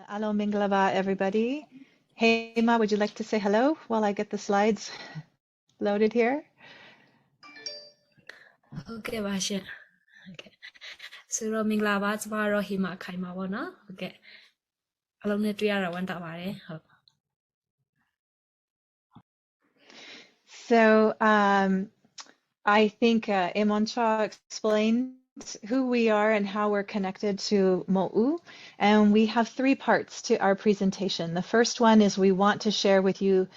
Alo Minglava, everybody. Haymar, would you like to say hello while I get the slides loaded here? ဟုတ်ကဲ့ပါရှင်ဟုတ်ကဲ့ဆိုတော့မင်္ဂလာပါကျမကတော့ဟေမာခိုင်ပါပေါ့နော်ဟုတ်ကဲ့အလုံးနဲ့တွေ့ရတာဝမ်းသာပါတယ်ဟုတ် So I think Imoncha explained who we are and how we're connected to Mote Oo. And we have three parts to our presentation. The first one is we want to share with you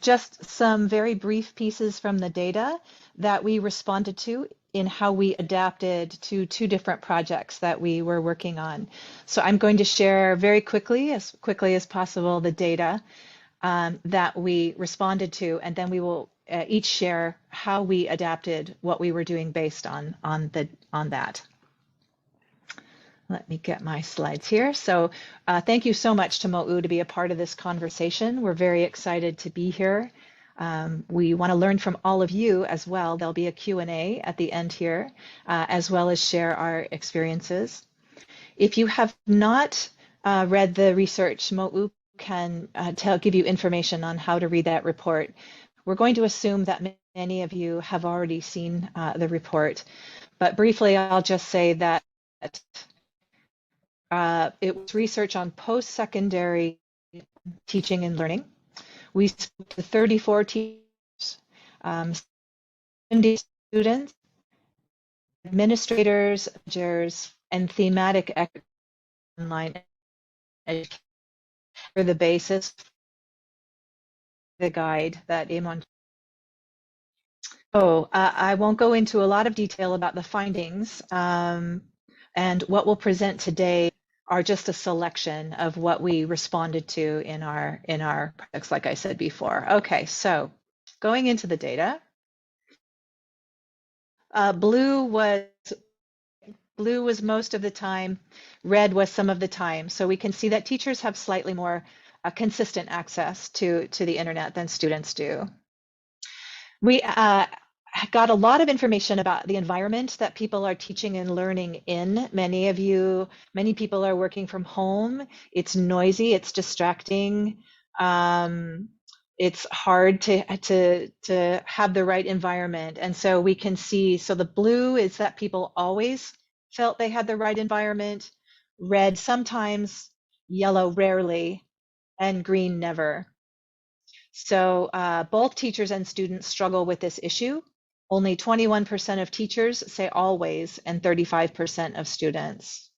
just some very brief pieces from the data that we responded to in how we adapted to two different projects that we were working on. So I'm going to share very quickly as possible, the data that we responded to, and then we will each share how we adapted what we were doing based on that. Let me get my slides here. So thank you so much to Mote Oo to be a part of this conversation. We're very excited to be here. We want to learn from all of you as well. There'll be a Q&A at the end here, as well as share our experiences. If you have not read the research, Mote Oo can give you information on how to read that report. We're going to assume that many of you have already seen the report, but briefly I'll just say that it was research on post-secondary teaching and learning. We spoke to 34 teachers, 70 students, administrators, managers, and thematic experts online education for the basis, the guide that Imon. I won't go into a lot of detail about the findings, and what we'll present today are just a selection of what we responded to in our projects, like I said before. Okay, so going into the data, blue was most of the time, red was some of the time. So we can see that teachers have slightly more consistent access to the internet than students do. We got a lot of information about the environment that people are teaching and learning in. Many people are working from home. It's noisy, it's distracting. It's hard to have the right environment. And so we can see, so the blue is that people always felt they had the right environment, red sometimes, yellow rarely, and green never. So both teachers and students struggle with this issue. Only 21% of teachers say always, and 35% of students.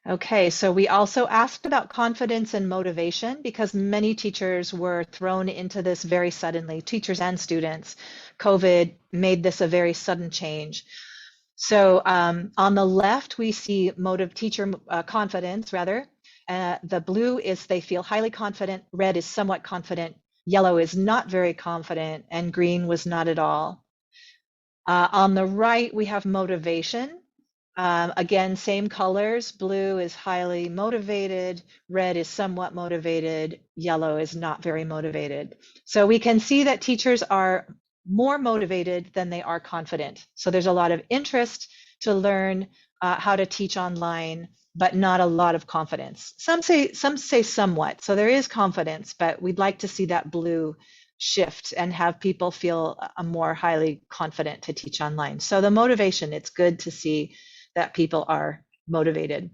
Okay, so we also asked about confidence and motivation because many teachers were thrown into this very suddenly, teachers and students. COVID made this a very sudden change. So on the left, we see teacher confidence, rather. The blue is they feel highly confident, red is somewhat confident, yellow is not very confident, and green was not at all. On the right, we have motivation. Again, same colors, blue is highly motivated, red is somewhat motivated, yellow is not very motivated. So we can see that teachers are more motivated than they are confident. So there's a lot of interest to learn how to teach online, but not a lot of confidence. Some say somewhat. So there is confidence, but we'd like to see that blue shift and have people feel more highly confident to teach online. So the motivation, it's good to see that people are motivated.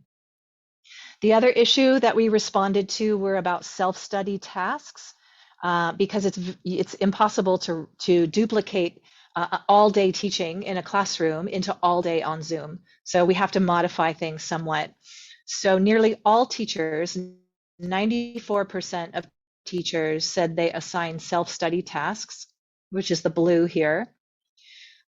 The other issue that we responded to were about self-study tasks because it's impossible to duplicate all-day teaching in a classroom into all day on Zoom. So we have to modify things somewhat. So nearly all teachers, 94% of teachers said they assign self-study tasks, which is the blue here.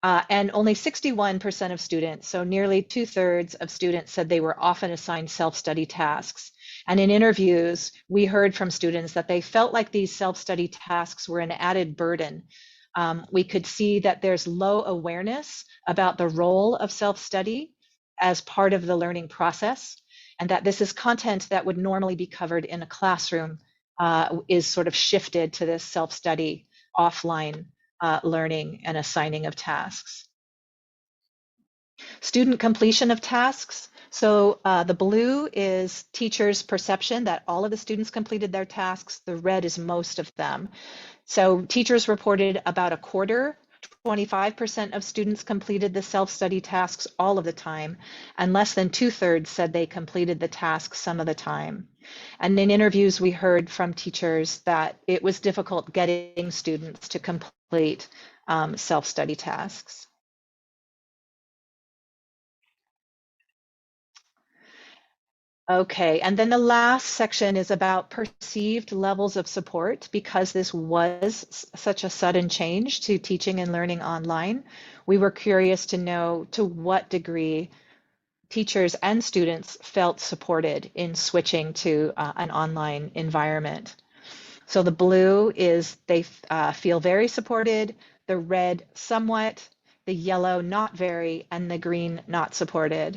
And only 61% of students, so nearly 2/3 of students said they were often assigned self-study tasks. And in interviews, we heard from students that they felt like these self-study tasks were an added burden. We could see that there's low awareness about the role of self-study as part of the learning process, and that this is content that would normally be covered in a classroom is sort of shifted to this self-study offline learning and assigning of tasks. Student completion of tasks. So the blue is teachers' perception that all of the students completed their tasks. The red is most of them. So teachers reported about a quarter, 25% of students completed the self-study tasks all of the time, and less than 2/3 said they completed the tasks some of the time. And in interviews, we heard from teachers that it was difficult getting students to complete self-study tasks. Okay, and then the last section is about perceived levels of support. Because this was such a sudden change to teaching and learning online, we were curious to know to what degree teachers and students felt supported in switching to an online environment. So the blue is they feel very supported, the red somewhat, the yellow not very, and the green not supported.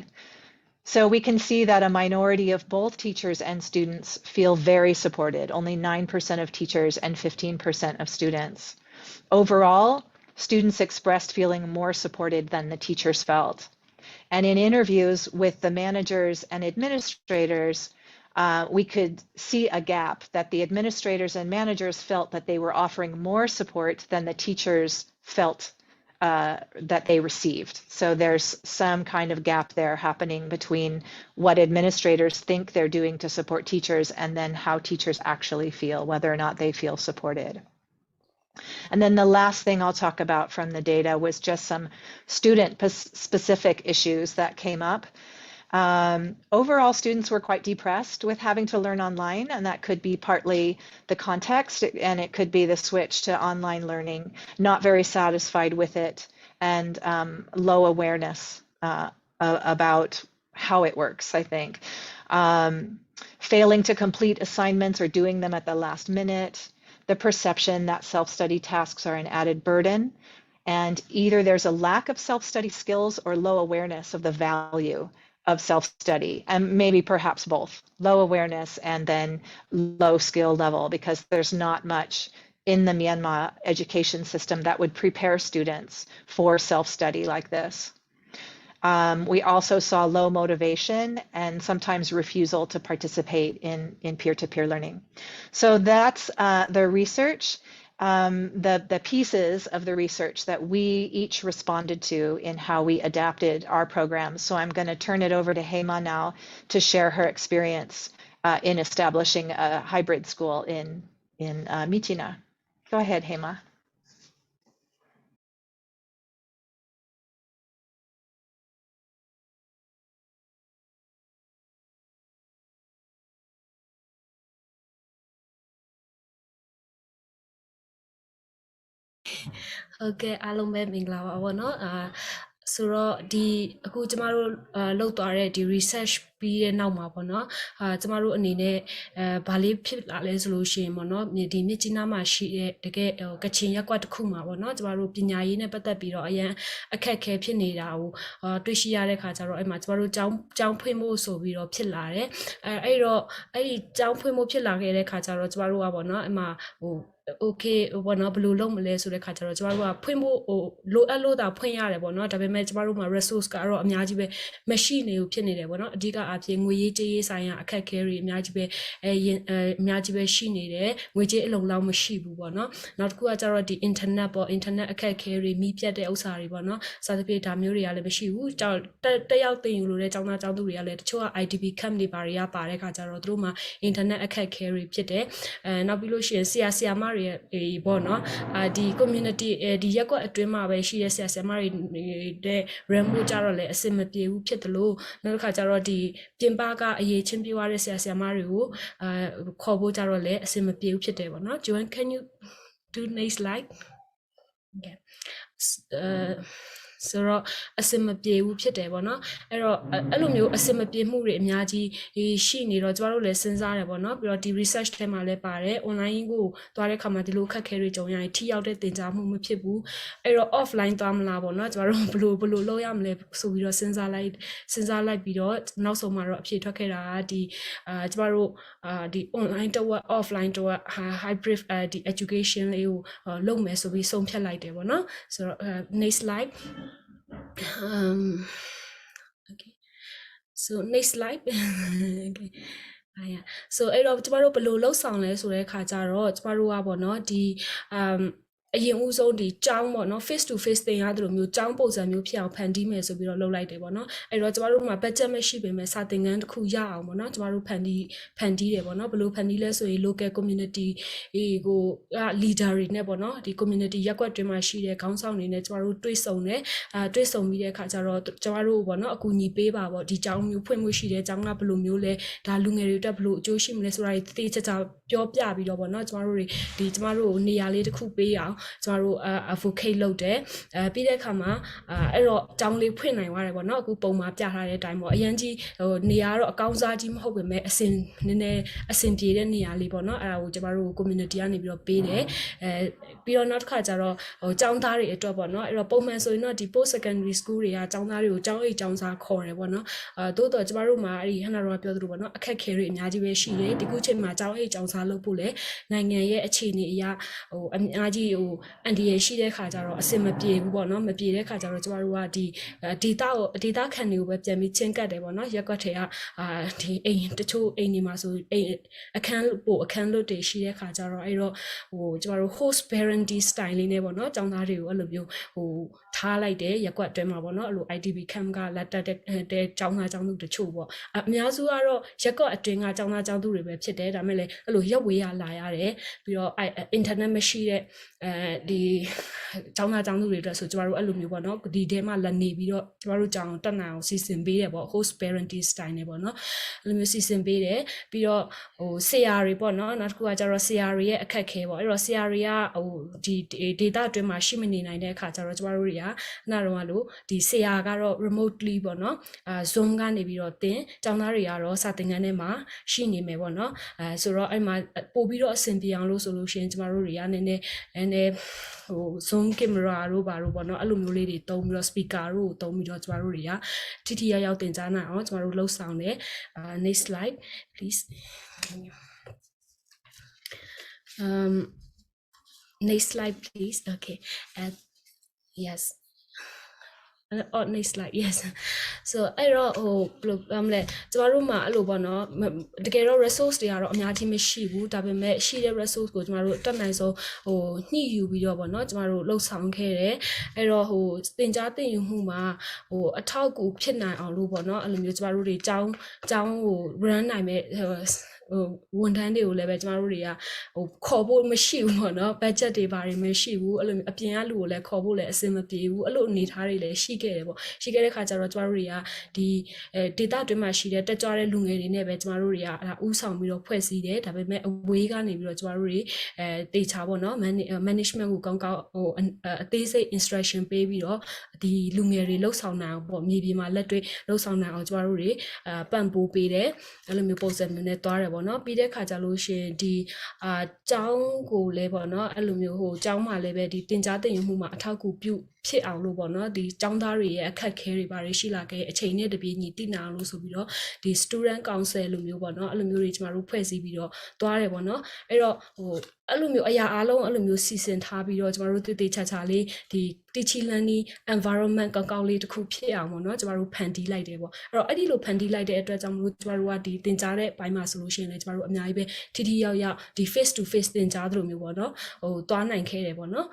So we can see that a minority of both teachers and students feel very supported, only 9% of teachers and 15% of students. Overall, students expressed feeling more supported than the teachers felt. And in interviews with the managers and administrators, we could see a gap that the administrators and managers felt that they were offering more support than the teachers felt that they received. So there's some kind of gap there happening between what administrators think they're doing to support teachers and then how teachers actually feel, whether or not they feel supported. And then the last thing I'll talk about from the data was just some student-specific issues that came up. Overall, students were quite depressed with having to learn online, and that could be partly the context, and it could be the switch to online learning, not very satisfied with it, and low awareness about how it works, I think. Failing to complete assignments or doing them at the last minute, the perception that self-study tasks are an added burden, and either there's a lack of self-study skills or low awareness of the value of self-study, and maybe perhaps both, low awareness and then low skill level, because there's not much in the Myanmar education system that would prepare students for self-study like this. We also saw low motivation and sometimes refusal to participate in peer-to-peer learning. So that's the research. The pieces of the research that we each responded to in how we adapted our programs. So I'm going to turn it over to Haymar now to share her experience in establishing a hybrid school in Myitkyina. Go ahead, Haymar. Okay, အားလုံးပဲမင်္ဂလာပါဘောเนาะဆိုတော့ဒီအခုကျမတို့လုပ်သွားတဲ့ဒီ research ပြီးတဲ့နောက်မှာပေါ့နော်ကျမတို့အနေနဲ့ဘာလေးဖြစ်လာလဲဆိုလို့ရှိရင်ပေါ့နော်ဒီမြစ်ကြီးနားမှာရှိတဲ့တကယ်ကချင်ရက်ကွက်တစ်ခုမှာပေါ့နော်ကျမတို့ပညာရေးနဲ့ပတ်သက်ပြီးတော့အရန်အခက်အခဲဖြစ်နေတာကိုတွေ့ရှိရတဲ့ခါကျတော့အဲ့မှာကျမတို့ကျောင်းဖွင့်ဖို့ဆိုပြီးတော့ဖြစ်လာတယ်အဲ့တော့အဲ့ဒီကျောင်းဖွင့်ဖို့ဖြစ်လာခဲ့တဲ့ခါကျတော့ကျမတို့ကပေါ့နော်အဲ့မှာokay ဘောနော်ဘယ်လိုလုပ်မလဲဆိုတဲ့ခါကျတော့ကျမတို့ကဖွင့်ဖို့လိုအပ်လို့တာဖွင့်ရတယ်ပေါ့နော်ဒါပေမဲ့ကျမတို့မှာ resource ကတော့အများကြီးပဲမရှိနေဘူးဖြစ်နေတယ်ပေါ့နော်အဓိကအဖြစ်ငွေရေးကြေးရေးဆိုင်ရာအခက်အခဲတွေအများကြီးပဲအများကြီးပဲရှိနေတယ်ငွေကြေးအလုံလောက်မရှိဘူးပေါ့နော်နောက်တစ်ခုကကျတော့ဒီ internet ပေါ့ internet အခက်အခဲတွေမိပြတ်တဲ့ဥစ္စာတွေပေါ့နော်စာသဖြင့်ဒါမျိုးတွေကလည်းမရှိဘူးတက်ရောက်တင်ယူလို့တဲ့ကျောင်းသားကျောင်းသူတွေကလည်းတချို့က IDP camp တွေပါတွေကပါတဲ့ခါကျတော့သူတို့မှာ internet အခက်အခဲတွေဖြစ်တယ်နောက်ပြီးလို့ရှိရင်ဆရာမတွေပေါ့နော်ဒီ community ဒီရက်ကွက်အတွင်းမှာပဲရှိတဲ့ဆရာမတွေတဲ့ rambo ကြတော့လည်းအဆင်မပြေဘူးဖြစ်တယ်လို့နောက်တစ်ခါကျတော့ဒီပြင်ပကအရေးချင်းပြေးသွားတဲ့ဆရာမတွေကိုခေါ်ဖို့ကြတော့လည်းအဆင်မပြေဘူးဖြစ်တယ်ပေါ့နော် Joanne can you do next slide okay ဆိုတော့အစင်မပြေဘူးဖြစ်တယ်ပေါ့နော်အဲ့တော့အဲ့လိုမျိုးအစင်မပြေမှုတွေအများကြီးရှိနေတော့ကျမတို့လည်းစဉ်းစားတယ်ပေါ့နော်ပြီးတော့ဒီ research ထဲမှာလည်းပါတယ် online ကိုသွားတဲ့ခါမှာဒီလိုခက်ခဲတွေကြုံရရင်ထိရောက်တဲ့သင်ကြားမှုမဖြစ်ဘူးအဲ့တော့ offline သွားမလားပေါ့နော်ကျမတို့ဘယ်လိုလုပ်ရမလဲဆိုပြီးတော့စဉ်းစားလိုက်ပြီးတော့နောက်ဆုံးမှာတော့အဖြေထွက်ခဲ့တာကဒီကျမတို့ဒီ online တစ်ဝက် offline တစ်ဝက် hybrid ဒီ education လေးကိုလုပ်မယ်ဆိုပြီးဆုံးဖြတ်လိုက်တယ်ပေါ့နော်ဆိုတော့ next slide okay So next slide. Okay. Yeah. So အဲ့တော့ကျမတို့ဘယ်လိုလှုပ်ဆောင်လဲဆိုတဲ့ခါကျတော့ကျမတို့ကပေါ့နော်ဒီ အရင်ဦးဆုံးဒီចောင်းပေါ့နော် face to face သင်ရတယ်လို့မျိုးចောင်းပုံစံမျိုးဖြစ်အောင်ဖန်တီးမယ်ဆိုပြီးတော့လုပ်လိုက်တယ်ပေါ့နော်အဲ့တော့ကျမတို့မှာ budget မရှိပေမဲ့စာသင်ခန်းတစ်ခုရအောင်ပေါ့နော်ကျမတို့ဖန်တီးတယ်ပေါ့နော်ဘယ်လိုဖန်တီးလဲဆိုရင် local community ကို leader တွေနဲ့ပေါ့နော်ဒီ community ရက်ကွက်တွင်မှာရှိတဲ့ခေါင်းဆောင်တွေနဲ့ကျမတို့တွေ့ဆုံတယ်တွေ့ဆုံပြီးတဲ့အခါကျတော့ကျမတို့ပေါ့နော်အကူအညီပေးပါပေါ့ဒီចောင်းမျိုးဖွင့်မှုရှိတယ်ចောင်းကဘယ်လိုမျိုးလဲဒါလူငယ်တွေတက်ဘယ်လိုအကျိုးရှိမလဲဆိုတာတွေတေးချာချာပြောပြပြီးတော့ပေါ့နော်ကျမတို့တွေဒီကျမတို့နေရာလေးတစ်ခုပေးအောင်ကျမတို့advocate လုပ်တယ်ပြီးတဲ့အခါမှာအဲ့တော့ចောင်းလေးဖွင့်နိုင်သွားတယ်ပေါ့နော်အခုပုံမှာပြထားတဲ့အတိုင်းပေါ့အရင်ကြီးဟိုနေရာတော့အကောင်းစားကြီးမဟုတ်ပေမဲ့အစင်နည်းနည်းအစင်ပြေတဲ့နေရာလေးပေါ့နော်အဲ့ဒါကိုကျမတို့ community ကနေပြီးတော့ပေးတယ်ပြီးတော့နောက်တစ်ခါကျတော့ဟိုចောင်းသားတွေအတွက်ပေါ့နော်အဲ့တော့ပုံမှန်ဆိုရင်တော့ဒီ post secondary school တွေကចောင်းသားတွေကိုចောင်းအိတ်ចောင်းစားခေါ်တယ်ပေါ့နော်တိုးတော့ကျမတို့မှာအဲ့ဒီဟန်နာရောပြောသလိုပေါ့နော်အခက်ခဲတွေအများကြီးပဲရှိတယ်ဒီခုချိန်မှာចောင်းအိတ်ចောင်းစားလုပ်ဖို့လေနိုင်ငံရဲ့အခြေအနေအရာဟိုအများကြီးဟိုအန်ဒီရရှိတဲ့ခါကျတော့အစင်မပြေဘူးပေါ့နော်မပြေတဲ့ခါကျတော့ကျမတို့ကဒီ data ခံတွေကိုပဲပြန်ပြီးချင်းကတ်တယ်ပေါ့နော်ရက်ကွက်ထဲကဒီအိမ်တချို့အိမ်တွေမှာဆိုအိမ်အခန်းလွတ်တွေရှိတဲ့ခါကျတော့အဲ့တော့ဟိုကျမတို့ host parenting style လေးနဲ့ပေါ့နော်ကျောင်းသားတွေကိုအဲ့လိုမျိုးဟိုထားလိုက်တယ်ရက်ကွက်အတွင်းမှာပေါ့နော်အဲ့လို IDP camp ကလက်တက်တဲ့ကျောင်းသားကျောင်းသူတချို့ပေါ့အများစုကတော့ရက်ကွက်အတွင်းကကျောင်းသားကျောင်းသူတွေပဲဖြစ်တယ်ဒါပေမဲ့လည်းအဲ့လိုရက်ဝေးရလာရတယ်ပြီးတော့ internet မရှိတဲ့ဒီကျောင်းသားကျောင်းသူတွေအတွက်ဆိုကျမတို့အဲ့လိုမျိုးပေါ့နော်ဒီထဲမှာလက်နေပြီးတော့ကျမတို့ကျောင်းတက်နိုင်အောင်စီစဉ်ပေးတယ်ပေါ့ host parenting style နဲ့ပေါ့နော်အဲ့လိုမျိုးစီစဉ်ပေးတယ်ပြီးတော့ဟိုဆရာတွေပေါ့နော်နောက်တစ်ခုကကျတော့ဆရာတွေရဲ့အခက်ခဲပေါ့အဲ့တော့ဆရာတွေကဟိုဒီ data အတွင်းမှာရှိမနေနိုင်တဲ့အခါကျတော့ကျမတို့တွေကနောက်တော့လို့ဒီဆရာကတော့ remotely ပေါ့နော်zoom ကနေပြီးတော့တင်ကျောင်းသားတွေကတော့စာသင်ခန်းထဲမှာရှိနေမယ်ပေါ့နော်ဆိုတော့အဲ့မှာပို့ပြီးတော့အဆင်ပြေအောင်လို့ဆိုလို့ရှိရင်ကျမတို့တွေကနည်းနည်းဟို zoom camera တို့ပါတော့ပေါ့နော်အဲ့လိုမျိုးလေးတွေတုံးပြီးတော့ speaker တို့တုံးပြီးတော့ကျမတို့တွေကထိထိရောက်တင်ကြားနိုင်အောင်ကျမတို့လှုပ်ဆောင်တယ်next slide please next slide please okay yes next slide yes so အဲ့တော့ဟိုဘယ်လိုမလဲကျမတို့မှာအဲ့လိုပေါ့နော်တကယ်တော့ resource တွေကတော့အများကြီးမရှိဘူးဒါပေမဲ့ရှိတဲ့ resource ကိုကျမတို့တက်နိုင်ဆုံးဟိုညှိယူပြီးတော့ပေါ့နော်ကျမတို့လှုပ်ဆောင်ခဲ့တယ်အဲ့တော့ဟိုသင်ကြားသင်ယူမှုမှာဟိုအထောက်အကူဖြစ်နိုင်အောင်လို့ပေါ့နော်အဲ့လိုမျိုးကျမတို့တွေចောင်းဟို run နိုင်မဲ့ဟိုဝန်ထမ်းတွေကိုလည်းပဲကျမတို့တွေကဟိုခေါ်ဖို့မရှိဘူးပေါ့နော် budget တွေဘာတွေမရှိဘူးအဲ့လိုအပြင်ကလူကိုလည်းခေါ်ဖို့လည်းအဆင်မပြေဘူးအဲ့လိုအနေထားတွေလည်းရှိခဲ့တယ်ပေါ့ရှိခဲ့တဲ့ခါကျတော့ကျမတို့တွေကဒီ data အတွင်းမှာရှိတဲ့တက်ကြွတဲ့လူငယ်တွေနဲ့ပဲကျမတို့တွေကအဲ့ဒါဥဆောင်ပြီးတော့ဖွဲ့စည်းတယ်ဒါပေမဲ့အဝေးကနေပြီးတော့ကျမတို့တွေတေချာပေါ့နော် management ကိုကောင်းကောင်းဟိုအသေးစိတ် instruction ပေးပြီးတော့ဒီလူငယ်တွေလှုပ်ဆောင်နိုင်အောင်ပေါ့မြေပြင်မှာလက်တွေ့လှုပ်ဆောင်နိုင်အောင်ကျမတို့တွေပံ့ပိုးပေးတယ်အဲ့လိုမျိုးပုံစံမျိုးနဲ့တွားတယ်ပေါ့နော်ပြီးတဲ့ခါကျလို့ရှိရင်ဒီကျောင်းကိုလည်းပေါ့နော်အဲ့လိုမျိုးဟိုကျောင်းမှာလည်းပဲဒီတင်ကြားသင်ယူမှုမှာအထောက်အကူပြုဖြစ်အောင်လို့ပေါ့နော်ဒီကျောင်းသားတွေရဲ့အခက်ခဲတွေဘာတွေရှိလာခဲ့အချိန်နဲ့တပြေးညီတည်နာအောင်လို့ဆိုပြီးတော့ဒီ student council လိုမျိုးပေါ့နော်အဲ့လိုမျိုးတွေကျမတို့ဖွဲ့စည်းပြီးတော့တွားတယ်ပေါ့နော်အဲ့တော့ဟိုအဲ့လိုမျိုးအရာအားလုံးအဲ့လိုမျိုးစီစဉ်ထားပြီးတော့ကျမတို့တည်ချာလေးဒီ teaching learning environment ကောင်းလေးတစ်ခုဖြစ်အောင်ပေါ့နော်ကျမတို့ဖန်တီးလိုက်တယ်ပေါ့အဲ့တော့အဲ့ဒီလိုဖန်တီးလိုက်တဲ့အတွက်ကြောင့်မလို့ကျမတို့ကဒီသင်ကြားတဲ့ဘိုင်းမှာဆိုလို့ရှိရင်လည်းကျမတို့အများကြီးပဲထိထိရောက်ရောက်ဒီ face to face သင်ကြားသလိုမျိုးပေါ့နော်ဟိုတွားနိုင်ခဲ့တယ်ပေါ့နော်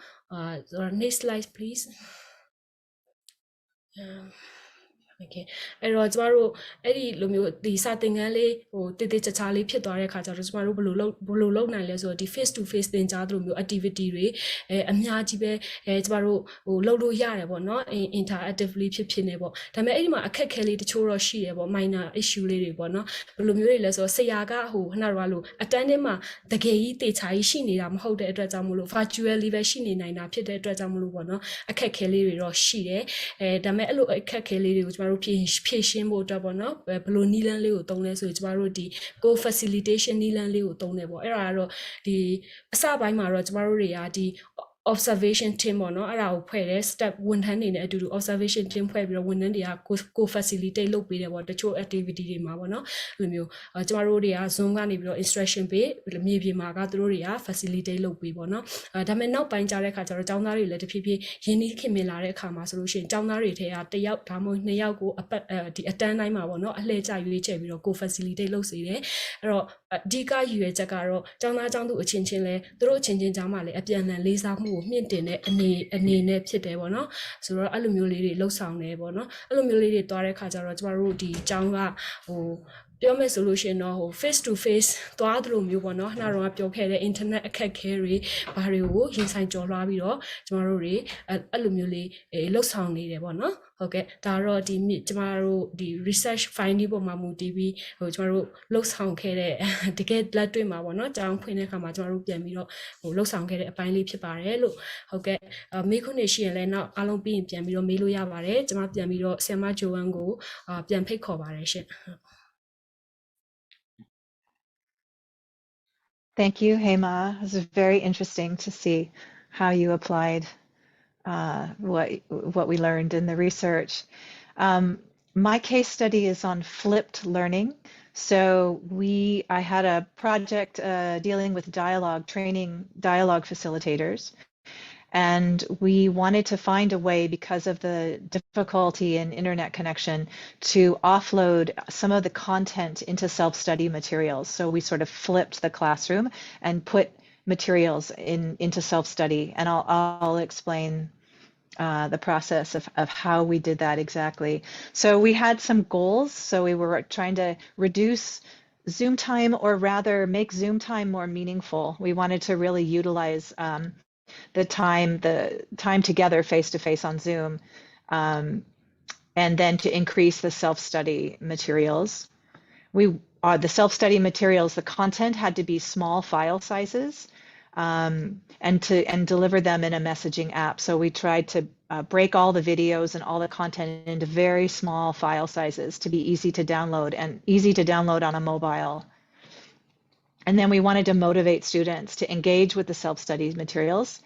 next slide please okay အဲ့တော့ကျမတို့အဲ့ဒီလိုမျိုးဒီစာသင်ခန်းလေးဟိုတည်ချာလေးဖြစ်သွားတဲ့ခါကျတော့ကျမတို့ဘယ်လိုလုပ်နိုင်လဲဆိုတော့ဒီ face to face သင်ကြားသလိုမျိုး activity တွေအများကြီးပဲကျမတို့ဟိုလုပ်လို့ရတယ်ပေါ့နော် interactively ဖြစ်နေပေါ့ဒါပေမဲ့အဲ့ဒီမှာအခက်ခဲလေးတချို့တော့ရှိတယ်ပေါ့ minor issue လေးတွေပေါ့နော်ဘယ်လိုမျိုးတွေလဲဆိုတော့ဆရာကဟိုခဏတော့လို့ attendance မှာတကယ်ကြီးတေချာကြီးရှိနေတာမဟုတ်တဲ့အတွက်ကြောင့်မလို့ virtually ပဲရှိနေနိုင်တာဖြစ်တဲ့အတွက်ကြောင့်မလို့ပေါ့နော်အခက်ခဲလေးတွေတော့ရှိတယ်ဒါပေမဲ့အဲ့လိုအခက်ခဲလေးတွေကိုကျမတို့ဖြည့်ရှင်းဖို့အတွက်ပေါ့နော်ဘယ်လိုနီးလန်းလေးကိုသုံးလဲဆိုရင်ကျမတို့ဒီ co facilitation နီးလန်းလေးကိုသုံးတယ်ပေါ့အဲ့ဒါကတော့ဒီအစပိုင်းမှာတော့ကျမတို့တွေကဒီ observation team ပေါ့နော်အဲ့ဒါကိုဖွဲ့တယ် step ဝန်ထမ်းတွေနဲ့အတူတူ observation team ဖွဲ့ပြီးတော့ဝန်ထမ်းတွေကကို facilitate လုပ်ပေးတယ်ပေါ့တချို့ activity တွေမှာပေါ့နော်အဲ့လိုမျိုးကျမတို့တွေက Zoom ကနေပြီးတော့ instruction ပေးမြေပြင်မှာကသူတို့တွေက facilitate လုပ်ပေးပေါ့နော်ဒါပေမဲ့နောက်ပိုင်းကြားတဲ့အခါကျတော့ကျောင်းသားတွေလည်းတဖြည်းဖြည်းရင်းနှီးခင်မင်လာတဲ့အခါမှာဆိုလို့ရှိရင်ကျောင်းသားတွေထဲကတစ်ယောက်ဒါမှမဟုတ်နှစ်ယောက်ကိုဒီအတန်းတိုင်းမှာပေါ့နော်အလှည့်ကျရွေးချယ်ပြီးတော့ကို facilitate လုပ်စေတယ်အဲ့တော့အဓိကရည်ရွယ်ချက်ကတော့ကျောင်းသားကျောင်းသူအချင်းချင်းလဲသူတို့အချင်းချင်းကြားမှာလည်းအပြန်အလှန်လေးစားမှုကိုမြင့်တင်တဲ့အနေနဲ့ဖြစ်တယ်ပေါ့နော်ဆိုတော့အဲ့လိုမျိုးလေးတွေလှုပ်ဆောင်နေပေါ့နော်အဲ့လိုမျိုးလေးတွေတွားတဲ့ခါကျတော့ကျမတို့ဒီကျောင်းကဟိုပြောမယ်ဆိုလို့ရှိရင်တော့ဟို face to face သွားသလိုမျိုးပေါ့နော်နှာတော့ပြောခဲ့တဲ့ internet အခက်ခဲတွေဘာတွေကိုရင်ဆိုင်ကျော်လွှားပြီးတော့ကျမတို့တွေအဲ့လိုမျိုးလေးလှုပ်ဆောင်နေတယ်ပေါ့နော်ဟုတ်ကဲ့ဒါတော့ဒီကျမတို့ဒီ research finding ပေါ်မှာမူတည်ပြီးဟိုကျမတို့လှုပ်ဆောင်ခဲ့တဲ့တကယ်လက်တွေ့မှာပေါ့နော်ကျောင်းဖွင့်တဲ့အခါမှာကျမတို့ပြန်ပြီးတော့ဟိုလှုပ်ဆောင်ခဲ့တဲ့အပိုင်းလေးဖြစ်ပါတယ်လို့ဟုတ်ကဲ့မေးခွန်းနေရှိရင်လည်းနောက်အားလုံးပြီးရင်ပြန်ပြီးတော့မေးလို့ရပါတယ်ကျမပြန်ပြီးတော့ဆရာမ Joanne ကိုပြန်ဖိတ်ခေါ်ပါတယ်ရှင့်Thank you, Haymar. It was very interesting to see how you applied what we learned in the research. My case study is on flipped learning. So I had a project dealing with training dialogue facilitators. And we wanted to find a way, because of the difficulty in internet connection, to offload some of the content into self-study materials. So we sort of flipped the classroom and put materials into self-study. And I'll explain the process of how we did that exactly. So we had some goals. So we were trying to reduce Zoom time, or rather make Zoom time more meaningful. We wanted to really utilize the time together face-to-face on Zoom, and then to increase the self-study materials. The self-study materials, the content had to be small file sizes, and deliver them in a messaging app. So we tried to break all the videos and all the content into very small file sizes to be easy to download, and easy to download on a mobile. And then we wanted to motivate students to engage with the self-study materials,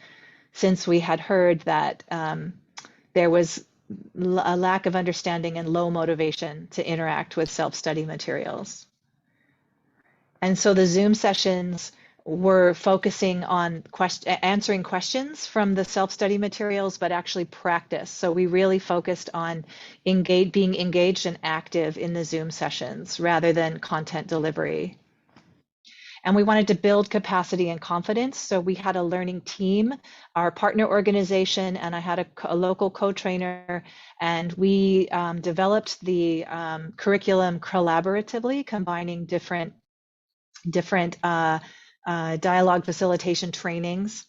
since we had heard that there was a lack of understanding and low motivation to interact with self-study materials. And so the Zoom sessions were focusing on answering questions from the self-study materials, but actually practice. So we really focused on being engaged and active in the Zoom sessions rather than content delivery. And we wanted to build capacity and confidence. So we had a learning team, our partner organization, and I had a local co-trainer, and we developed the curriculum collaboratively, combining different dialogue facilitation trainings,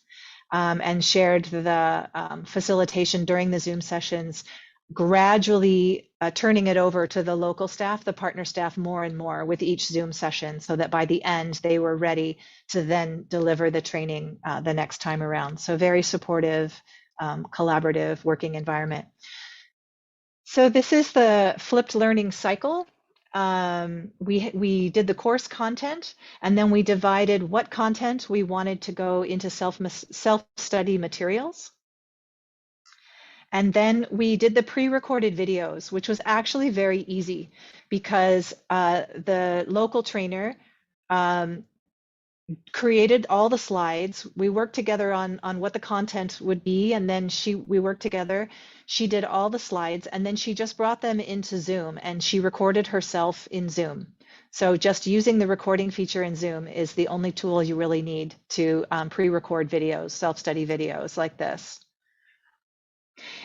and shared the facilitation during the Zoom sessions, gradually turning it over to the local staff, the partner staff, more and more with each Zoom session, so that by the end they were ready to then deliver the training the next time around. So very supportive, collaborative working environment. So this is the flipped learning cycle. We did the course content, and then we divided what content we wanted to go into self-study materials. And then we did the pre-recorded videos, which was actually very easy, because the local trainer created all the slides. We worked together on what the content would be, and then we worked together. She did all the slides, and then she just brought them into Zoom, and she recorded herself in Zoom. So just using the recording feature in Zoom is the only tool you really need to pre-record videos, self-study videos like this.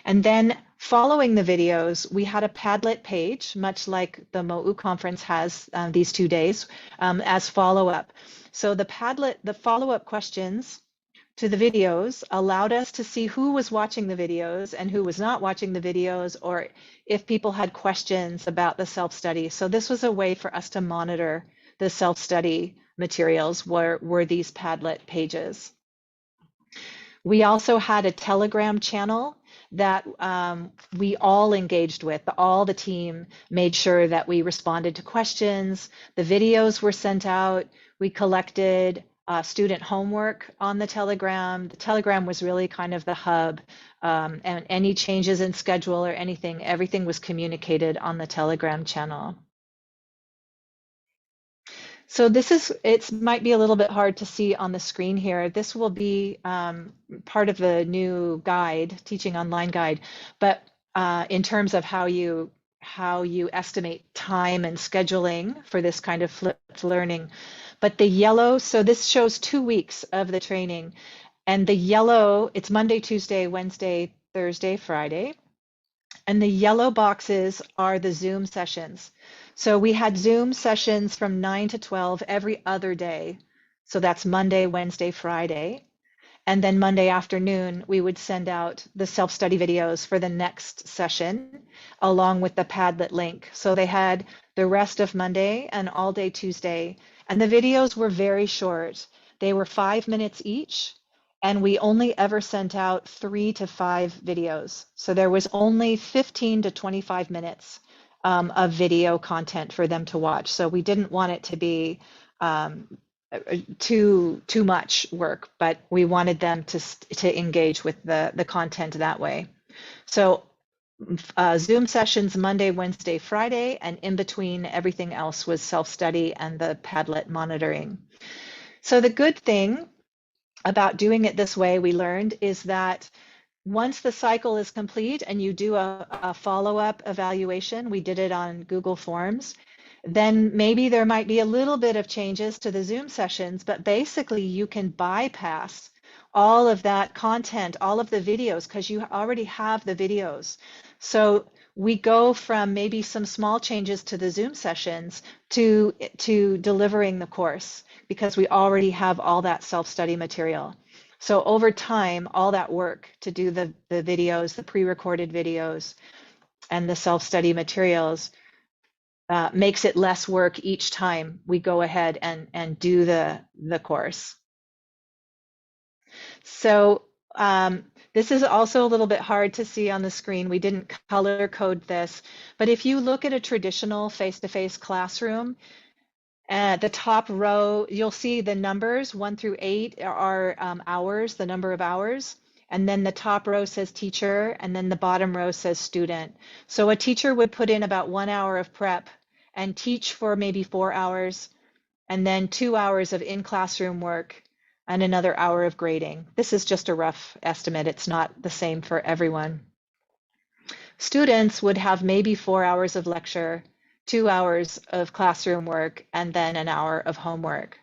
And then following the videos, we had a Padlet page, much like the Mote Oo conference has these 2 days, as follow-up. So the Padlet, the follow-up questions to the videos allowed us to see who was watching the videos and who was not watching the videos, or if people had questions about the self-study. So this was a way for us to monitor the self-study materials, were these Padlet pages. We also had a Telegram channel that we all engaged with. All the team made sure that we responded to questions. The videos were sent out. We collected student homework on the Telegram. The Telegram was really kind of the hub, and any changes in schedule or anything, everything was communicated on the Telegram channel. So this is, it might be a little bit hard to see on the screen here. This will be part of the new guide, teaching online guide, but in terms of how you estimate time and scheduling for this kind of flipped learning. But the yellow, so this shows 2 weeks of the training, and the yellow, it's Monday, Tuesday, Wednesday, Thursday, Friday. And the yellow boxes are the Zoom sessions. So we had Zoom sessions from 9 to 12 every other day. So that's Monday, Wednesday, Friday. And then Monday afternoon, we would send out the self-study videos for the next session, along with the Padlet link. So they had the rest of Monday and all day Tuesday. And the videos were very short. They were 5 minutes each. And we only ever sent out 3 to 5 videos. So there was only 15 to 25 minutes of video content for them to watch. So we didn't want it to be too much work, but we wanted them to engage with the content that way. So Zoom sessions Monday, Wednesday, Friday, and in between everything else was self-study and the Padlet monitoring. So the good thing about doing it this way, we learned, is that once the cycle is complete and you do a follow-up evaluation, we did it on Google Forms, then maybe there might be a little bit of changes to the Zoom sessions, but basically you can bypass all of that content, all of the videos, because you already have the videos. So we go from maybe some small changes to the Zoom sessions to delivering the course, because we already have all that self-study material. So over time, all that work to do the videos, the pre-recorded videos, and the self-study materials makes it less work each time we go ahead and do the course. So this is also a little bit hard to see on the screen. We didn't color code this, but if you look at a traditional face-to-face classroom, at the top row, you'll see the numbers 1 through 8 are hours, the number of hours. And then the top row says teacher, and then the bottom row says student. So a teacher would put in about 1 hour of prep and teach for maybe 4 hours, and then 2 hours of in-classroom work and another hour of grading. This is just a rough estimate. It's not the same for everyone. Students would have maybe 4 hours of lecture, 2 hours of classroom work, and then an hour of homework.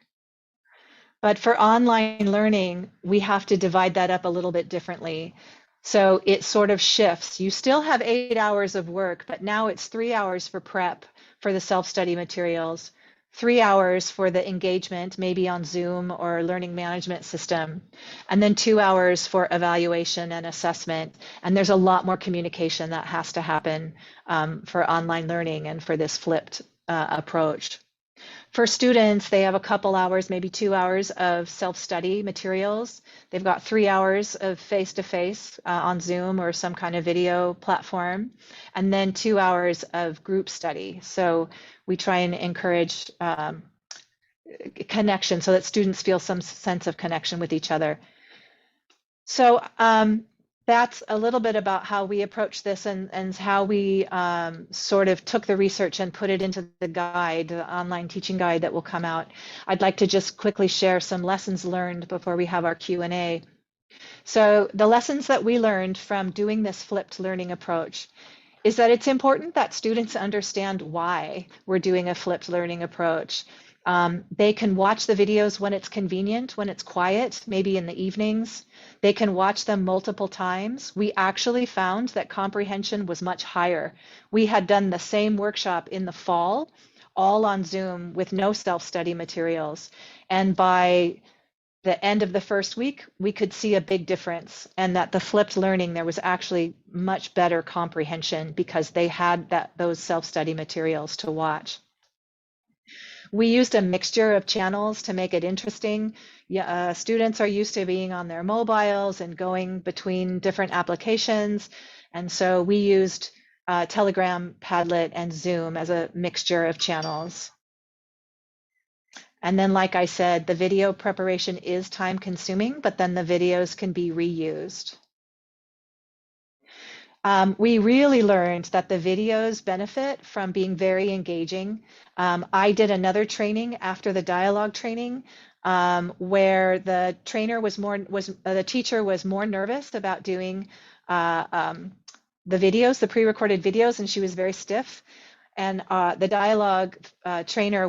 But for online learning, we have to divide that up a little bit differently. So it sort of shifts. You still have 8 hours of work, but now it's 3 hours for prep for the self-study materials, 3 hours for the engagement, maybe on Zoom or learning management system, and then 2 hours for evaluation and assessment. And there's a lot more communication that has to happen for online learning and for this flipped approach. For students, they have a couple hours, maybe 2 hours of self-study materials. They've got 3 hours of face-to-face on Zoom or some kind of video platform, and then 2 hours of group study. So we try and encourage connection so that students feel some sense of connection with each other. So that's a little bit about how we approach this and how we sort of took the research and put it into the guide, the online teaching guide that will come out. I'd like to just quickly share some lessons learned before we have our Q&A. So the lessons that we learned from doing this flipped learning approach is that it's important that students understand why we're doing a flipped learning approach. They can watch the videos when it's convenient, when it's quiet, maybe in the evenings. They can watch them multiple times. We actually found that comprehension was much higher. We had done the same workshop in the fall, all on Zoom with no self-study materials. And by the end of the first week, we could see a big difference, and that the flipped learning, there was actually much better comprehension because they had those self-study materials to watch. We used a mixture of channels to make it interesting. Students are used to being on their mobiles and going between different applications. And so we used Telegram, Padlet, and Zoom as a mixture of channels. And then, like I said, the video preparation is time consuming, but then the videos can be reused. We really learned that the videos benefit from being very engaging. I did another training after the dialogue training where the teacher was more nervous about doing the videos, the pre-recorded videos, and she was very stiff. And the dialogue trainer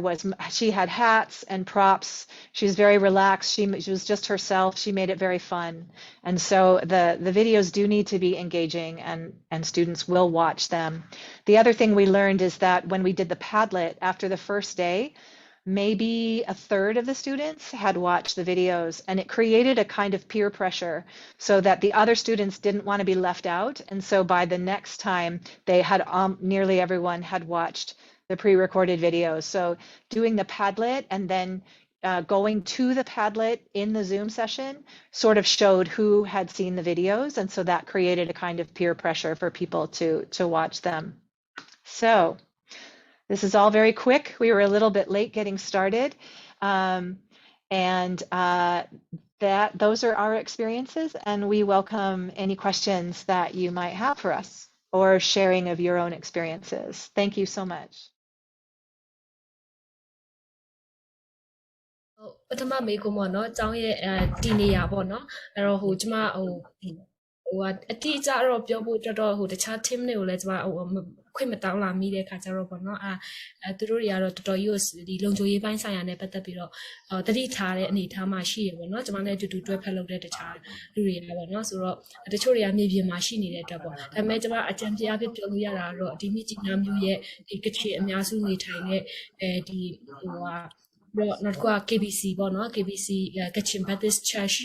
she had hats and props. She was very relaxed. She was just herself. She made it very fun. And so the videos do need to be engaging, and students will watch them. The other thing we learned is that when we did the Padlet after the first day, maybe a third of the students had watched the videos, and it created a kind of peer pressure so that the other students didn't want to be left out. And so by the next time, they had nearly everyone had watched the pre-recorded videos. So doing the Padlet and then going to the Padlet in the Zoom session sort of showed who had seen the videos. And so that created a kind of peer pressure for people to watch them. So this is all very quick. We were a little bit late getting started. Those are our experiences, and we welcome any questions that you might have for us or sharing of your own experiences. Thank you so much. ပထမမေးခွန်းပေါ့နော်အကြောင်းရဲ့တည်နေရပေါ့နော်အဲ့တော့ကျမအတိအကျတော့ပြောဖို့တော်တော်တခြား team တွေကိုလည်းကျမခွင့်မတောင်းလာမိတဲ့ခါကျတော့ပေါ့နော်သူတို့တွေကတော့တော်တော်ကြီးဒီလုံခြုံရေးပိုင်းဆိုင်ရာနဲ့ပတ်သက်ပြီးတော့တတိထားတဲ့အနေအထားမှာရှိရပေါ့နော်ကျမနဲ့အတူတူတွဲဖက်လုပ်တဲ့တခြားလူတွေကပေါ့နော်ဆိုတော့တချို့တွေကမြေပြင်မှာရှိနေတဲ့အတွက်ပေါ့ဒါပေမဲ့ကျမအကြံပြအဖြစ်ပြောလို့ရတာတော့ဒီမြစ်ကြီးနားမျိုးရဲ့ဒီကချင်အများစုနေထိုင်တဲ့ဒီနောက်တစ်ခုက KBC ပေါ့နော် KBC Kachin Church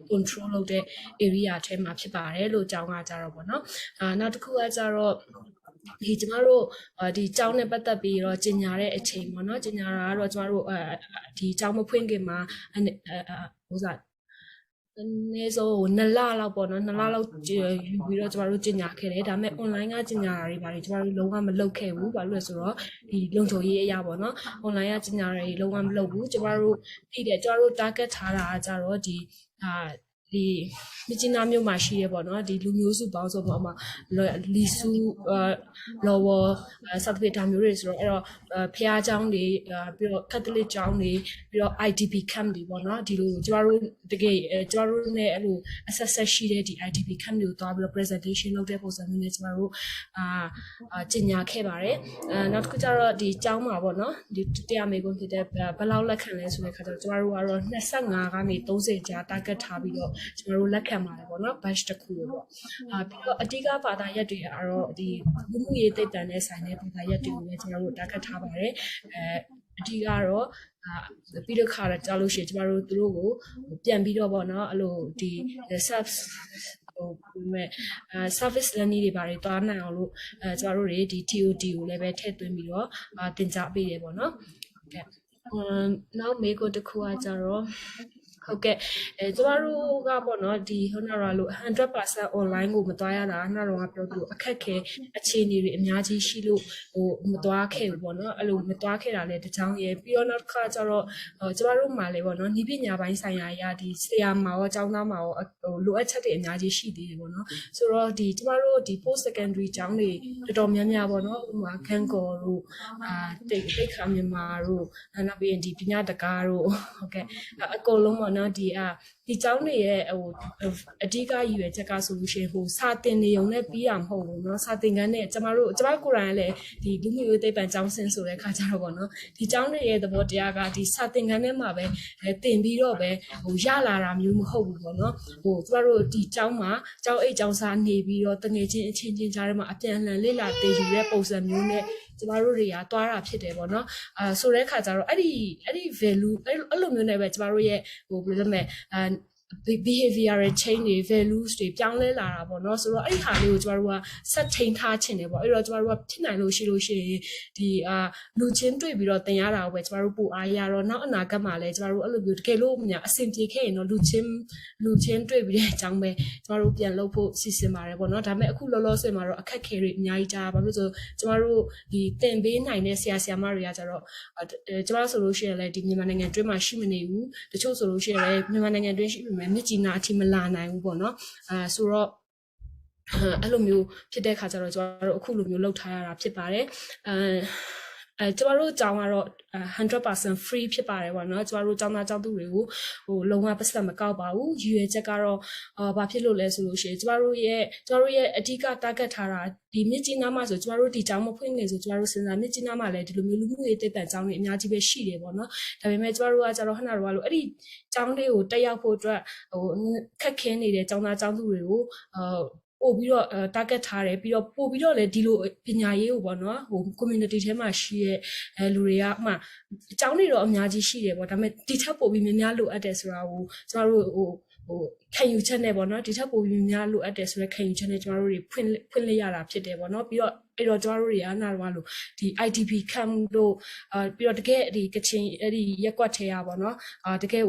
control လုပ်တဲ့ area ထဲမှာဖြစ်ပါတယ်လို့အကြောင်းကကြတော့ပေါ့နော်နောက်တစ်ခုကကြတော့ဒီကျမတို့ဒီကျောင်းနဲ့ပတ်သက်ပြီးတော့ကြီးညာတဲ့အချိန်ပေါ့နော်ကြီးညာတာကတော့ကျမတို့ဒီကျောင်းမဖွင့်ခင်မှာဟိုစားနေဆို2လလောက်ပေါ့နော်2လလောက်ယူပြီးတော့ကျမတို့ကြီးညာခဲ့တယ်ဒါပေမဲ့ online ကကြီးညာတာတွေပါတယ်ကျမတို့လုံးဝမလုပ်ခဲ့ဘူးဘာလို့လဲဆိုတော့ဒီလုံခြုံရေးအရာပေါ့နော် online ကကြီးညာတာတွေလုံးဝမလုပ်ဘူးကျမတို့ပြီးတယ်ကျမတို့ target ထားတာကကြတော့ဒီမြစ်ကြီးနားမြို့မှာရှိရပေါ့နော်ဒီလူမျိုးစုပေါင်းစုံပေါ့မှာလီစုလော်ဝစသဖြင့်ဒါမျိုးတွေဆိုတော့အဲ့တော့ဖះเจ้าတွေပြီးတော့ Catholic เจ้าတွေပြီးတော့ IDP camp တွေပေါ့နော်ဒီလိုကျမတို့တကယ်ကျမတို့နဲ့အဲ့လို access ရှိတဲ့ဒီ IDP camp တွေကိုတွားပြီးတော့ presentation လုပ်တဲ့ပုံစံမျိုးနဲ့ကျမတို့ကြီးညာခဲ့ပါတယ်နောက်တစ်ခုကျတော့ဒီเจ้าမှာပေါ့နော်ဒီတရားမေးခွန်းဖြစ်တဲ့ဘယ်လောက်လက်ခံလဲဆိုတဲ့ခါကျတော့ကျမတို့ကတော့25ကနေ30ကြား target ထားပြီးတော့ကျမတို့လက်ခံပါတယ်ပေါ့နော် batch တစ်ခုပေါ့ပြီးတော့အဓိကဘာသာရပ်တွေကတော့ဒီလူမှုရေးသိပ္ပံနဲ့ဆိုင်တဲ့ဘာသာရပ်တွေကိုလည်းကျမတို့တက်ခတ်ထားပါတယ်အဓိကတော့ပြီးတော့ခါတော့ကြားလို့ရှိရင်ကျမတို့သူတို့ကိုပြန်ပြီးတော့ပေါ့နော်အဲ့လိုဒီ service learning တွေပါတယ်တွားနိုင်အောင်လို့ကျမတို့တွေဒီ TOD ကိုလည်းပဲထည့်သွင်းပြီးတော့သင်ကြားပေးတယ်ပေါ့နော်နောက်မေးခွန်းတစ်ခုကကြတော့ဟုတ်ကဲ့ကျမတို့ကပေါ့နော်ဒီဟိုနာရလို့ 100% online ကိုမတွားရတာနောက်တော့ပြောသလိုအခက်ခဲအခြေအနေတွေအများကြီးရှိလို့မတွားခဲ့ဘူးပေါ့နော်အဲ့လိုမတွားခဲ့တာလည်းတချောင်းရယ်ပြီးတော့နောက်တစ်ခါကျတော့ကျမတို့မှာလည်းပေါ့နော်ဤပညာပိုင်းဆိုင်ရာအရာဒီဆရာမှာရောကျောင်းသားမှာရောလိုအပ်ချက်တွေအများကြီးရှိသေးတယ်ပေါ့နော်ဆိုတော့ဒီကျမတို့ဒီ post secondary ကျောင်းတွေတော်တော်များများပေါ့နော်ဥပမာခန်းကော်တို့တိတ်ခါမြန်မာတို့နောက်ပြီးရင်ဒီပညာတကားတို့ဟုတ်ကဲ့အကုန်လုံးပေါ့နော်ဒီเจ้าတွေရဲ့ဟိုအဓိကရည်ရွယ်ချက်ကဆိုလို့ရှိရင်ဟိုစာသင်နေုံနဲ့ပြီးတာမဟုတ်ဘူးเนาะစာသင်ခန်းနဲ့ကျမကိုယ်တိုင်ကလည်းဒီလူမျိုးရေးသိပ္ပံကျောင်းဆင်းဆိုတဲ့ခါကျတော့ပေါ့နော်ဒီကျောင်းတွေရဲ့သဘောတရားကဒီစာသင်ခန်းထဲမှာပဲသင်ပြီးတော့ပဲဟိုရလာတာမျိုးမဟုတ်ဘူးပေါ့နော်ဟိုကျမတို့ဒီကျောင်းမှာကျောင်းအိတ်ကျောင်းစာနေပြီးတော့တငယ်ချင်းအချင်းချင်းကြားထဲမှာအပြန်အလှန်လေ့လာသင်ယူတဲ့ပုံစံမျိုးနဲ့ကျမတို့တွေကတွားတာဖြစ်တယ်ပေါ့နော်ဆိုတဲ့ခါကျတော့အဲ့ဒီ value အဲ့လိုမျိုးနဲ့ပဲကျမတို့ရဲ့ဟိုဘယ်လိုလဲ behavioral change တွေ values တွေပြောင်းလဲလာတာပေါ့เนาะဆိုတော့အဲ့ဒီဟာလေးကိုကျမတို့ကဆက်ထိန်ထားခြင်းတယ်ပေါ့အဲ့တော့ကျမတို့ကဖြစ်နိုင်လို့ရှိရင်ဒီလူချင်းတွေ့ပြီးတော့သင်ရတာကိုပဲကျမတို့ပို့အားရတော့နောက်အနာဂတ်မှာလည်းကျမတို့အဲ့လိုမျိုးတကယ်လို့အဆင်ပြေခဲ့ရင်တော့လူချင်းတွေ့ပြီးတဲ့အကြောင်းပဲကျမတို့ပြန်လုပ်ဖို့စီစဉ်ပါတယ်ပေါ့เนาะဒါပေမဲ့အခုလောလောဆယ်မှာတော့အခက်အခဲတွေအများကြီးကြားဘာလို့ဆိုကျမတို့ဒီသင်ပေးနိုင်တဲ့ဆရာမတွေကကျတော့ကျမတို့ဆိုလို့ရှိရင်လည်းဒီမြန်မာနိုင်ငံတွင်းမှာရှိမနေဘူးတချို့ဆိုလို့ရှိရင်လည်းမြန်မာနိုင်ငံတွင်းရှိပေမဲ့မြစ်ကြီးနားအထိမလာနိုင်ဘူးပေါ့နော်ဆိုတော့အဲ့လိုမျိုးဖြစ်တဲ့ခါကျတော့ကျမတို့အခုလိုမျိုးလုပ်ထားရတာဖြစ်ပါတယ်ကျမတို့ကျောင်းကတော့100% free ဖြစ်ပါတယ်ပေါ့နော်ကျမတို့ကျောင်းသားကျောင်းသူတွေကိုလုံးဝပတ်စံမကောက်ပါဘူးရည်ရွယ်ချက်ကတော့ဘာဖြစ်လို့လဲဆိုလို့ရှိရင်ကျမတို့ရဲ့အဓိက target ထားတာဒီမြစ်ကြီးနားမှာဆိုကျမတို့ဒီကျောင်းမဖွင့်နေဆိုကျမတို့စဉ်းစားမြစ်ကြီးနားမှာလည်းဒီလိုမျိုးလူမှုရေးတည်တံ့ကျောင်းတွေအများကြီးပဲရှိတယ်ပေါ့နော်ဒါပေမဲ့ကျမတို့ကကျတော့ခဏတော့လို့အဲ့ဒီကျောင်းတွေကိုတက်ရောက်ဖို့အတွက်ခက်ခဲနေတဲ့ကျောင်းသားကျောင်းသူတွေကိုပို့ပြီးတော့ target ထားတယ်ပြီးတော့ပို့ပြီးတော့လည်းဒီလိုပညာရေးကိုပေါ့နော်community ထဲမှာရှိတဲ့လူတွေကဥမာအကြောင်းတွေတော့အများကြီးရှိတယ်ပေါ့ဒါပေမဲ့ဒီထက်ပို့ပြီးများလိုအပ်တယ်ဆိုတာကိုကျမတို့ခံယူချက်နဲ့ပေါ့နော်ဒီထက်ပိုပြီးများလိုအပ်တယ်ဆိုတော့ခံယူချက်နဲ့ကျမတို့တွေဖွင့်လှစ်ရတာဖြစ်တယ်ပေါ့နော်ပြီးတော့အဲ့တော့ကျမတို့တွေကနားတော့လို့ဒီ IDP camp တို့ပြီးတော့တကယ်ဒီကချင်အဲ့ဒီရက်ကွက်ထဲရပါတော့တကယ်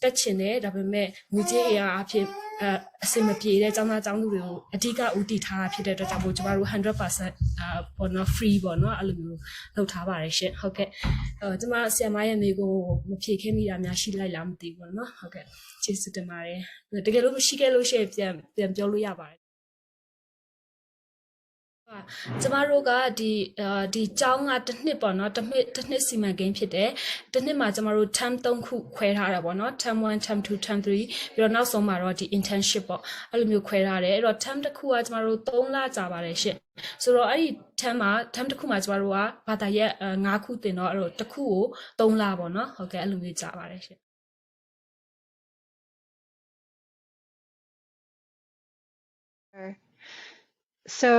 တက်ချင်တယ်ဒါပေမဲ့ငွေကြေးအဖြစ်အစင်မပြေတဲ့ကျောင်းသားကျောင်းသူတွေကိုအဓိကဦးတည်ထားတာဖြစ်တဲ့အတွက်ကြောင့်မို့ကျမတို့ 100% ပေါ့နော် free ပေါ့နော်အဲ့လိုမျိုးလုပ်ထားပါတယ်ရှင်ဟုတ်ကဲ့ကျမဆရာမရဲ့မိကိုမဖြေခဲ့မိတာများရှိလိုက်လားမသိဘူးပေါ့နော်ဟုတ်ကဲ့ကျေးဇူးတင်ပါတယ်တကယ်လို့မရှိခဲ့လို့ရှိရင်ပြန်ပြောလို့ရပါတယ်ကျမတို့ကဒီကျောင်းကတစ်နှစ်ပေါ့နော်တစ်နှစ်စီမံကိန်းဖြစ်တယ်တစ်နှစ်မှာကျမတို့ term 3ခုခွဲထားတာပေါ့နော် term 1 term 2 term 3ပြီးတော့နောက်ဆုံးမှာတော့ဒီ internship ပေါ့အဲ့လိုမျိုးခွဲထားတယ်အဲ့တော့ term တစ်ခုကကျမတို့3လကြာပါတယ်ရှင့်ဆိုတော့အဲ့ဒီ term တစ်ခုမှာကျမတို့ကဘာသာရပ်5ခုသင်တော့အဲ့တော့တစ်ခုကို3လပေါ့နော်ဟုတ်ကဲ့အဲ့လိုမျိုးကြာပါတယ်ရှင့်So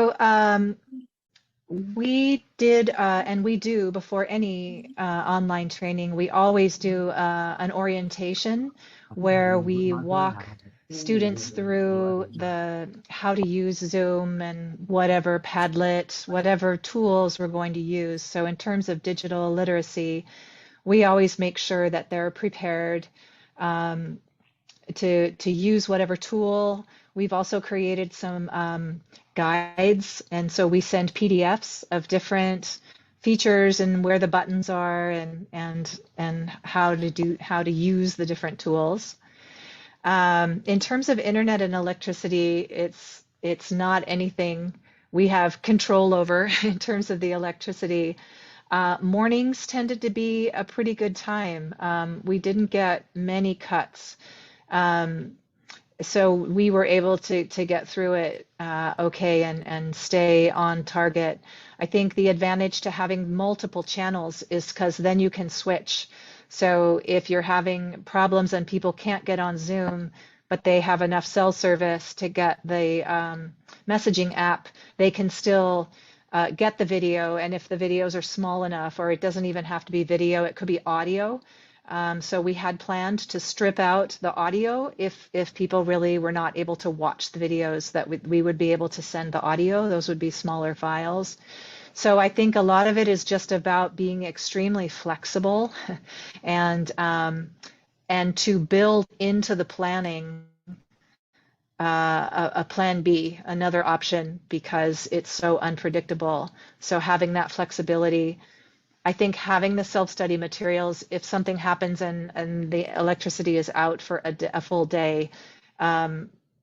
we did, and we do before any online training, we always do an orientation where we walk students through how to use Zoom and whatever Padlet, whatever tools we're going to use. So in terms of digital literacy, we always make sure that they're prepared to use whatever tool. We've also created some guides, and so we send PDFs of different features and where the buttons are and how to use the different tools. In terms of internet and electricity, it's not anything we have control over in terms of the electricity. Mornings tended to be a pretty good time. We didn't get many cuts. So we were able to get through it okay and stay on target. I think the advantage to having multiple channels is because then you can switch. So if you're having problems and people can't get on Zoom, but they have enough cell service to get the messaging app, they can still get the video. And if the videos are small enough, or it doesn't even have to be video, it could be audio. So we had planned to strip out the audio if people really were not able to watch the videos, that we would be able to send the audio. Those would be smaller files. So I think a lot of it is just about being extremely flexible and to build into the planning a plan B, another option, because it's so unpredictable. So having that flexibility, I think having the self-study materials, if something happens and the electricity is out for a full day,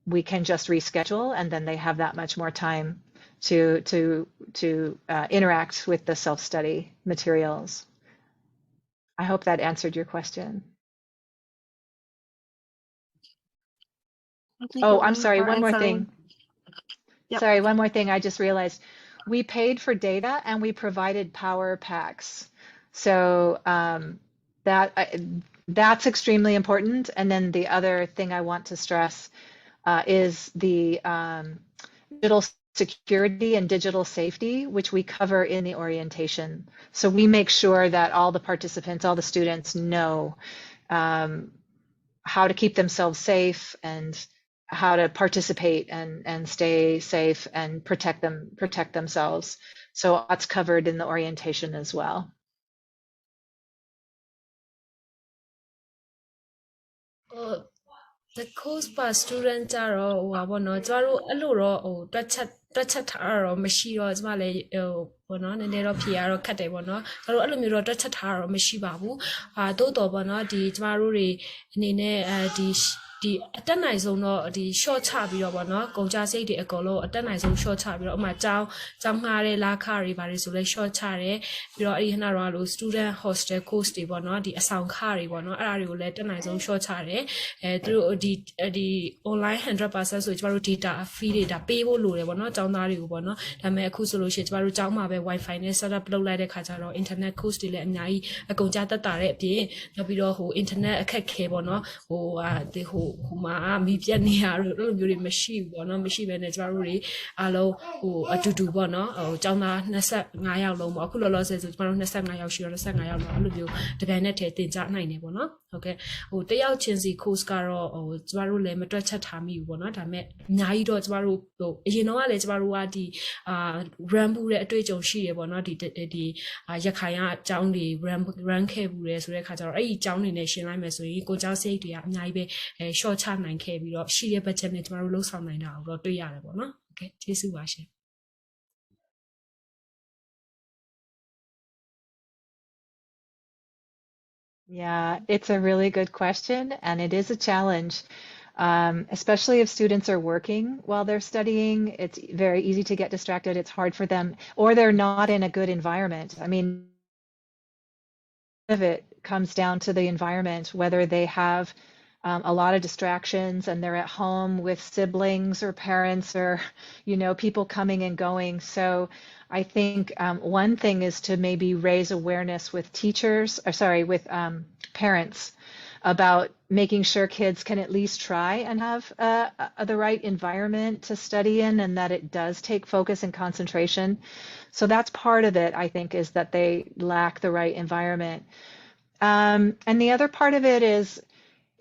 we can just reschedule, and then they have that much more time to interact with the self-study materials. I hope that answered your question. Oh, I'm sorry, one more thing. Yep. Sorry, one more thing I just realized. We paid for data and we provided power packs. So that's extremely important. And then the other thing I want to stress is the digital security and digital safety, which we cover in the orientation. So we make sure that all the participants, all the students know how to keep themselves safe and how to participate and stay safe and protect themselves. So that's covered in the orientation as well. The course per student ကြတော့ဟိုပါပေါ့နော်ကျမတို့အဲ့လိုတော့ဟိုတွက်ချက်ထားတာတော့မရှိတော့ကျမလည်းပေါ့နော်နည်းနည်းတော့ဖြေရတော့ခက်တယ်ပေါ့နော်ကျမတို့အဲ့လိုမျိုးတော့တွက်ချက်ထားတာတော့မရှိပါဘူးသို့တော်ပေါ့နော်ဒီကျမတို့တွေအနေနဲ့ဒီအတက်နိုင်ဆုံးတော့ဒီ short ချပြီးတော့ပေါ့နော်ကုန်ကြစိတ်တွေအကုန်လုံးအတက်နိုင်ဆုံး short ချပြီးတော့ဥပမာကျောင်းငှားတဲ့လာခတွေဘာတွေဆိုလဲ short ချတယ်ပြီးတော့အဲ့ဒီခဏတော့လို့ student hostel course တွေပေါ့နော်ဒီအဆောင်ခတွေပေါ့နော်အဲ့ဒါတွေကိုလည်းတက်နိုင်ဆုံး short ချတယ်သူတို့ဒီ online 100% ဆိုကျမတို့ data fee တွေဒါပေးဖို့လိုတယ်ပေါ့နော်ကျောင်းသားတွေကိုပေါ့နော်ဒါပေမဲ့အခုဆိုလို့ရှိရင်ကျမတို့ကျောင်းမှာပဲ wifi နဲ့ setup လုပ်လိုက်တဲ့ခါကျတော့ internet course တွေလည်းအများကြီးအကုန်ကြတက်တာတဲ့အပြင်နောက်ပြီးတော့ဟို internet အခက်ခဲပေါ့နော်ဟိုမှာမိပြတ်နေရလို့အဲ့လိုမျိုးတွေမရှိဘူးပေါ့နော်မရှိဘဲနဲ့ကျမတို့တွေအားလုံးဟိုအတူတူပေါ့နော်ဟိုကျောင်းသား25ယောက်လုံးပေါ့အခုလောလောဆယ်ဆိုကျမတို့25ယောက်ရှိတော့25ယောက်တော့အဲ့လိုမျိုးတပံနဲ့ထဲတင်ကြနိုင်တယ်ပေါ့နော်ဟုတ်ကဲ့ဟိုတယောက်ချင်းစီ course ကတော့ဟိုကျမတို့လည်းမတွက်ချက်ထားမိဘူးပေါ့နော်ဒါပေမဲ့အများကြီးတော့ကျမတို့ဟိုအရင်တော့ကလည်းကျမတို့ကဒီrun ဘူးတဲ့အတွေ့အကြုံရှိရပေါ့နော်ဒီရခိုင်ကအကြောင်းတွေ run ခဲ့ဘူးတယ်ဆိုတဲ့ခါကျတော့အဲ့ဒီအကြောင်းတွေနဲ့ရှင်းလိုက်မယ်ဆိုရင်ကိုကျောင်းစိတ်တွေကအများကြီးပဲshort ချနိုင်ခဲ့ပြီးတော့ရှိတဲ့ budget နဲ့ကျမတို့လှုပ်ဆောင်နိုင်တာကိုတော့တွေ့ရတယ်ပေါ့နော်ဟုတ်ကဲ့ကျေးဇူးပါရှင် Yeah, it's a really good question, and it is a challenge, especially if students are working while they're studying. It's very easy to get distracted. It's hard for them, or they're not in a good environment. I mean, of it comes down to the environment, whether they have a lot of distractions and they're at home with siblings or parents or, people coming and going. So I think one thing is to maybe raise awareness with with parents about making sure kids can at least try and have the right environment to study in, and that it does take focus and concentration. So that's part of it, I think, is that they lack the right environment. And the other part of it is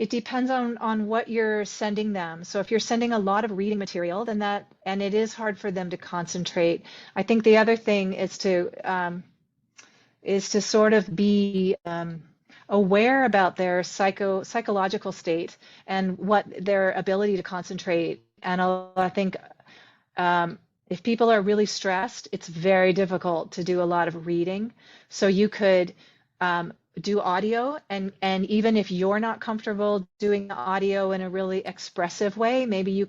it depends on what you're sending them. So if you're sending a lot of reading material, then and it is hard for them to concentrate. I think the other thing is to sort of be aware about their psychological state and what their ability to concentrate. And I think if people are really stressed, it's very difficult to do a lot of reading. So you could do audio, and even if you're not comfortable doing audio in a really expressive way, maybe you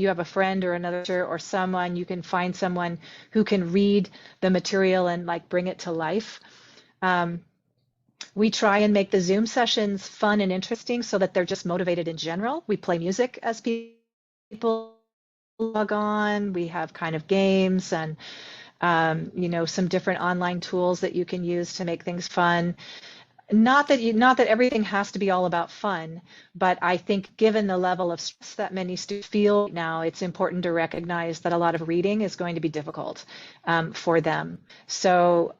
have a friend or another teacher or someone, you can find someone who can read the material and like bring it to life. We try and make the Zoom sessions fun and interesting so that they're just motivated in general. We play music as people log on. We have kind of games and some different online tools that you can use to make things fun. Not that everything has to be all about fun, but I think given the level of stress that many students feel now, it's important to recognize that a lot of reading is going to be difficult for them. So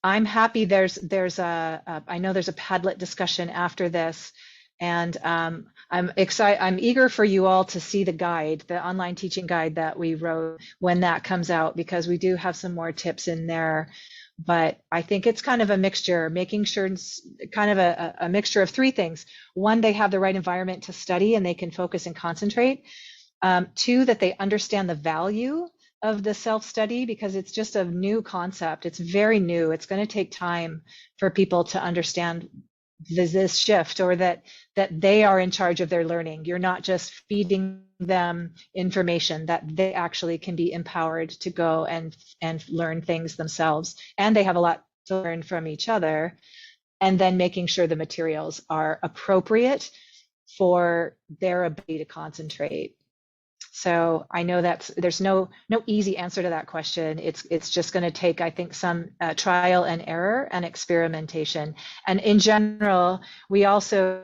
I'm happy I know there's a Padlet discussion after this, and I'm eager for you all to see the guide, the online teaching guide that we wrote when that comes out, because we do have some more tips in there. But I think it's kind of a mixture, making sure it's kind of a mixture of three things. One, they have the right environment to study and they can focus and concentrate. Two, that they understand the value of the self-study, because it's just a new concept. It's very new. It's going to take time for people to understand this shift, or that they are in charge of their learning. You're not just feeding them information, that they actually can be empowered to go and learn things themselves, and they have a lot to learn from each other. And then making sure the materials are appropriate for their ability to concentrate. So I know there's no easy answer to that question. It's just going to take, I think, some trial and error and experimentation. And in general, we also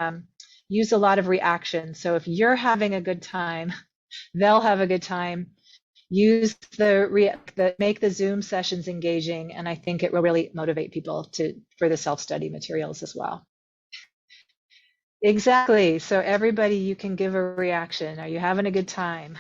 use a lot of reaction. So if you're having a good time, they'll have a good time. Use make the Zoom sessions engaging, and I think it will really motivate people for the self-study materials as well. Exactly. So everybody, you can give a reaction. Are you having a good time?